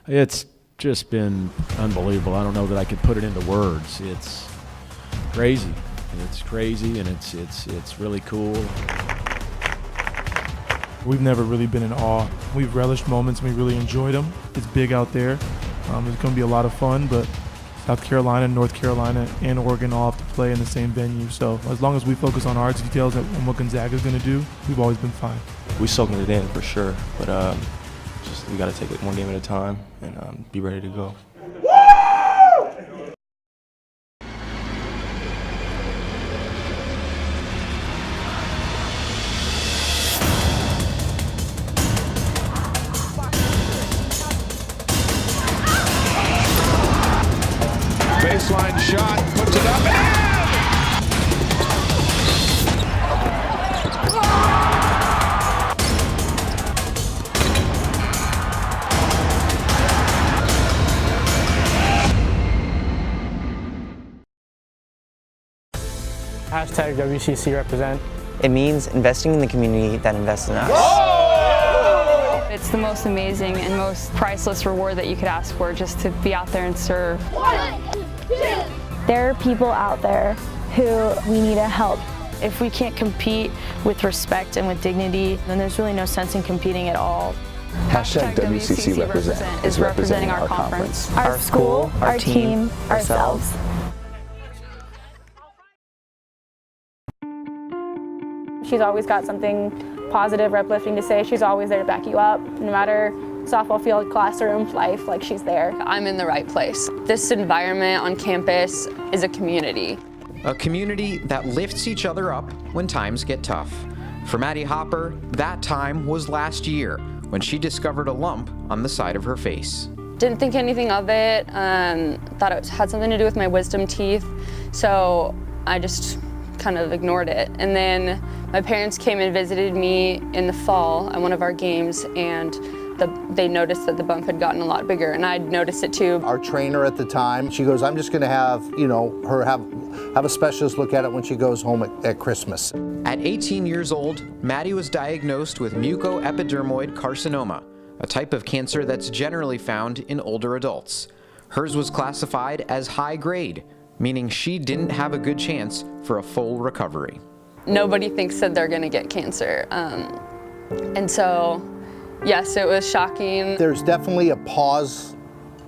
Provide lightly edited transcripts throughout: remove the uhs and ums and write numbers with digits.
It's just been unbelievable. I don't know that I could put it into words. It's crazy. It's crazy, and it's really cool. We've never really been in awe. We've relished moments and we really enjoyed them. It's big out there. It's going to be a lot of fun, but South Carolina, North Carolina, and Oregon all have to play in the same venue. So as long as we focus on our details and what Gonzaga is going to do, we've always been fine. We're soaking it in for sure, but we got to take it one game at a time and be ready to go. Baseline shot, puts it up, and Hashtag WCC represent. It means investing in the community that invests in us. Whoa! It's the most amazing and most priceless reward that you could ask for, just to be out there and serve. 1, 2. There are people out there who we need to help. If we can't compete with respect and with dignity, then there's really no sense in competing at all. Hashtag WCC represent is representing our conference. Our school, our team, ourselves. She's always got something positive or uplifting to say. She's always there to back you up, no matter softball field, classroom, life, like she's there. I'm in the right place. This environment on campus is a community. A community that lifts each other up when times get tough. For Maddie Hopper, that time was last year when she discovered a lump on the side of her face. Didn't think anything of it, thought it had something to do with my wisdom teeth, so I just kind of ignored it. And then my parents came and visited me in the fall at one of our games, and they noticed that the bump had gotten a lot bigger, and I'd noticed it too. Our trainer at the time, she goes, I'm just gonna have, her have a specialist look at it when she goes home at Christmas. At 18 years old, Maddie was diagnosed with mucoepidermoid carcinoma, a type of cancer that's generally found in older adults. Hers was classified as high grade, meaning she didn't have a good chance for a full recovery. Nobody thinks that they're gonna get cancer. And so, yes, it was shocking. There's definitely a pause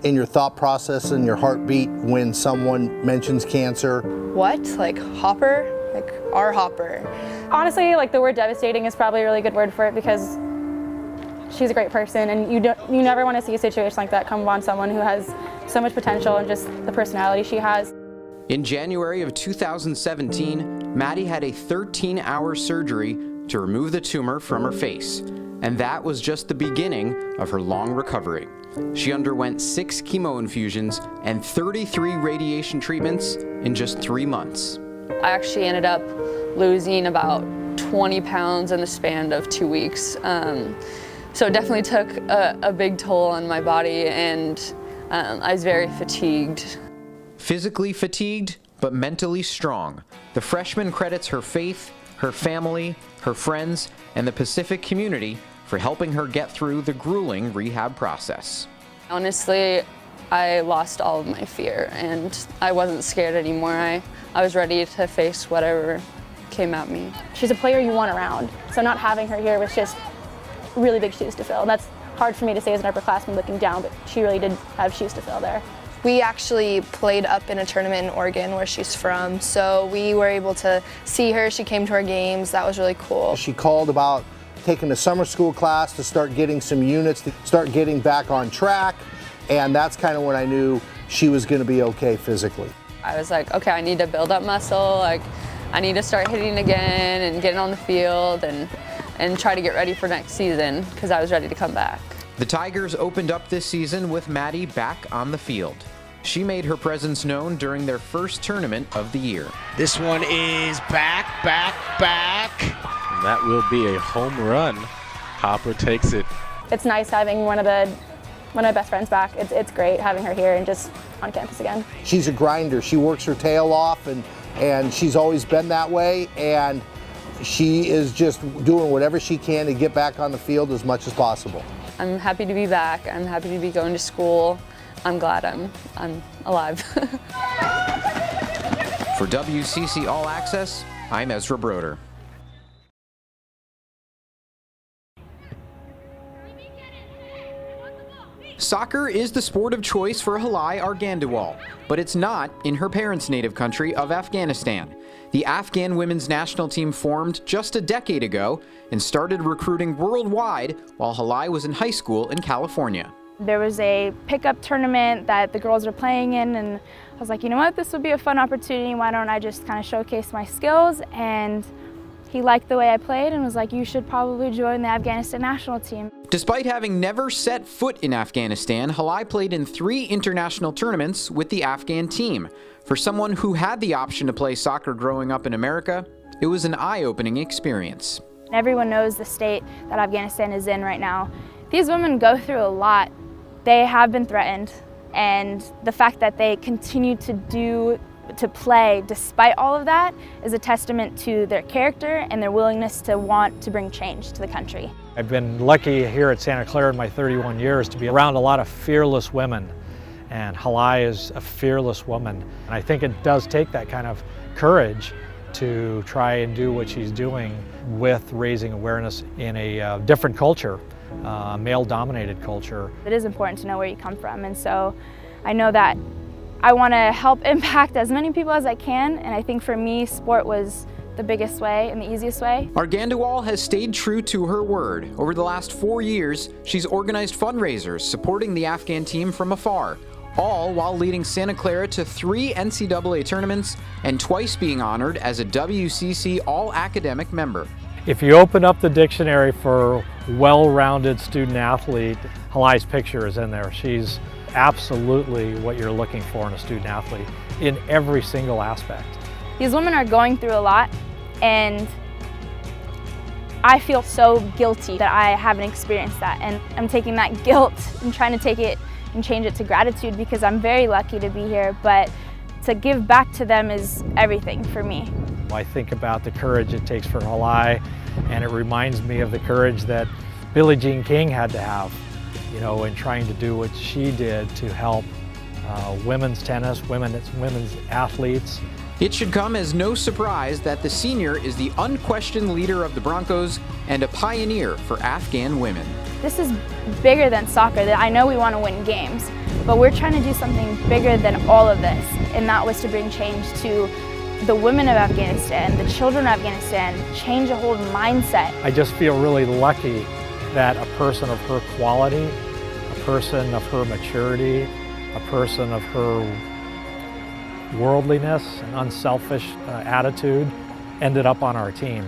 in your thought process and your heartbeat when someone mentions cancer. What? Like Hopper? Like our Hopper? Honestly, like the word devastating is probably a really good word for it, because she's a great person, and you never want to see a situation like that come upon someone who has so much potential and just the personality she has. In January of 2017, Maddie had a 13-hour surgery to remove the tumor from her face, and that was just the beginning of her long recovery. She underwent 6 chemo infusions and 33 radiation treatments in just 3 months. I actually ended up losing about 20 pounds in the span of 2 weeks. So it definitely took a big toll on my body, and I was very fatigued. Physically fatigued, but mentally strong, the freshman credits her faith, her family, her friends, and the Pacific community for helping her get through the grueling rehab process. Honestly, I lost all of my fear, and I wasn't scared anymore. I was ready to face whatever came at me. She's a player you want around, so not having her here was just really big shoes to fill. And that's hard for me to say as an upperclassman looking down, but she really did have shoes to fill there. We actually played up in a tournament in Oregon where she's from, so we were able to see her. She came to our games. That was really cool. She called about taking a summer school class to start getting some units, to start getting back on track, and that's kind of when I knew she was going to be okay physically. I was like, okay, I need to build up muscle. Like, I need to start hitting again and getting on the field and try to get ready for next season, because I was ready to come back. The Tigers opened up this season with Maddie back on the field. She made her presence known during their first tournament of the year. This one is back. And that will be a home run. Hopper takes it. It's nice having one of my best friends back. It's great having her here and just on campus again. She's a grinder. She works her tail off, and she's always been that way, and she is just doing whatever she can to get back on the field as much as possible. I'm happy to be back. I'm happy to be going to school. I'm glad I'm alive. For WCC All Access, I'm Ezra Broder. Soccer is the sport of choice for Halai Argandawal, but it's not in her parents' native country of Afghanistan. The Afghan women's national team formed just a decade ago and started recruiting worldwide while Halai was in high school in California. There was a pickup tournament that the girls were playing in, and I was like, you know what, this would be a fun opportunity. Why don't I just kind of showcase my skills? And he liked the way I played and was like, you should probably join the Afghanistan national team. Despite having never set foot in Afghanistan, Halai played in 3 international tournaments with the Afghan team. For someone who had the option to play soccer growing up in America, it was an eye-opening experience. Everyone knows the state that Afghanistan is in right now. These women go through a lot. They have been threatened, and the fact that they continue to play despite all of that is a testament to their character and their willingness to want to bring change to the country. I've been lucky here at Santa Clara in my 31 years to be around a lot of fearless women, and Halai is a fearless woman. And I think it does take that kind of courage to try and do what she's doing with raising awareness in a different culture, male-dominated culture. It is important to know where you come from, and so I know that I want to help impact as many people as I can, and I think for me, sport was the biggest way and the easiest way. Argandawal has stayed true to her word. Over the last 4 years, she's organized fundraisers supporting the Afghan team from afar, all while leading Santa Clara to 3 NCAA tournaments and twice being honored as a WCC All-Academic member. If you open up the dictionary for well-rounded student athlete, Halai's picture is in there. She's absolutely what you're looking for in a student athlete in every single aspect. These women are going through a lot, and I feel so guilty that I haven't experienced that, and I'm taking that guilt and trying to take it and change it to gratitude because I'm very lucky to be here, but to give back to them is everything for me. I think about the courage it takes for Halai, and it reminds me of the courage that Billie Jean King had to have, you know, in trying to do what she did to help women's tennis, women's athletes. It should come as no surprise that the senior is the unquestioned leader of the Broncos and a pioneer for Afghan women. This is bigger than soccer. I know we want to win games, but we're trying to do something bigger than all of this, and that was to bring change to the women of Afghanistan, the children of Afghanistan, change a whole mindset. I just feel really lucky that a person of her quality, a person of her maturity, a person of her worldliness and unselfish attitude ended up on our team.